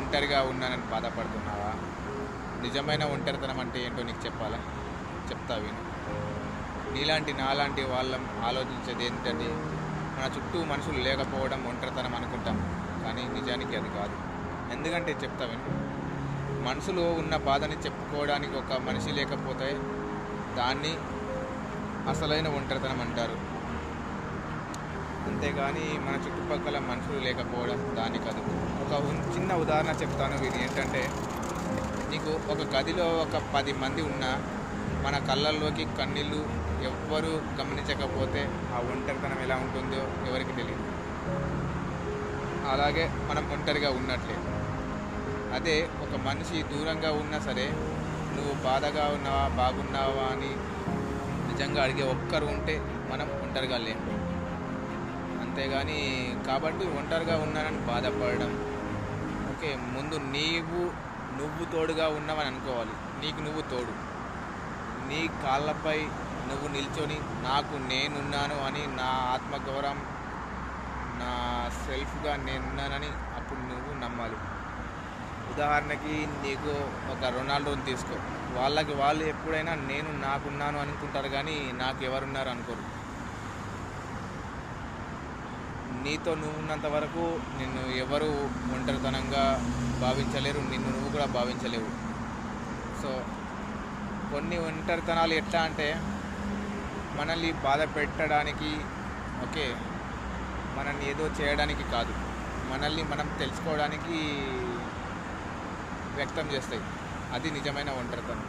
ఒంటరిగా ఉన్నానని బాధపడుతున్నావా? నిజమైన ఒంటరితనం అంటే ఏంటో నీకు చెప్పాలా? చెప్తా విను. నీలాంటి నాలాంటి వాళ్ళం ఆలోచించేది ఏంటంటే మన చుట్టూ మనుషులు లేకపోవడం ఒంటరితనం అనుకుంటాం, కానీ నిజానికి అది కాదు. ఎందుకంటే చెప్తా విను. మనసులో ఉన్న బాధని చెప్పుకోవడానికి ఒక మనిషి లేకపోతే దాన్ని అసలైన ఒంటరితనం అంటారు. అంతేగాని మన చుట్టుపక్కల మనుషులు లేకపోవడం దాని కాదు. ఒక చిన్న ఉదాహరణ చెప్తాను విని. ఏంటంటే నీకు ఒక గదిలో ఒక 10 మంది ఉన్నా మన కళ్ళల్లోకి కన్నీళ్ళు ఎవ్వరూ గమనించకపోతే ఆ ఒంటరితనం ఎలా ఉంటుందో ఎవరికి తెలియదు. అలాగే మనం ఒంటరిగా ఉన్నట్లే. అదే ఒక మనిషి దూరంగా ఉన్నా సరే నువ్వు బాధగా ఉన్నావా బాగున్నావా అని నిజంగా అడిగే ఒక్కరు ఉంటే మనం ఒంటరిగా లేము. అంతేగాని కాబట్టి ఒంటరిగా ఉన్నానని బాధపడడం ఓకే. ముందు నువ్వు తోడుగా ఉన్నావని అనుకోవాలి. నీకు నువ్వు తోడు, నీ కాళ్ళపై నువ్వు నిల్చొని నాకు నేనున్నాను అని నా ఆత్మగౌరవం, నా సెల్ఫ్గా నేనున్నానని అప్పుడు నువ్వు నమ్మాలి. ఉదాహరణకి నీకు ఒక రొనాల్డోని తీసుకో. వాళ్ళు ఎప్పుడైనా నేను నాకున్నాను అనుకుంటారు, కానీ నాకు ఎవరున్నారు అనుకోరు. నీతో నువ్వు ఉన్నంత వరకు నిన్ను ఎవరు ఒంటరితనంగా భావించలేరు, నిన్ను నువ్వు కూడా భావించలేవు. సో కొన్ని ఒంటరితనాలు ఎట్లా అంటే మనల్ని బాధ పెట్టడానికి ఓకే, మనల్ని ఏదో చేయడానికి కాదు, మనల్ని మనం తెలుసుకోవడానికి వ్యక్తం చేస్తాయి. అది నిజమైన ఒంటరితనం.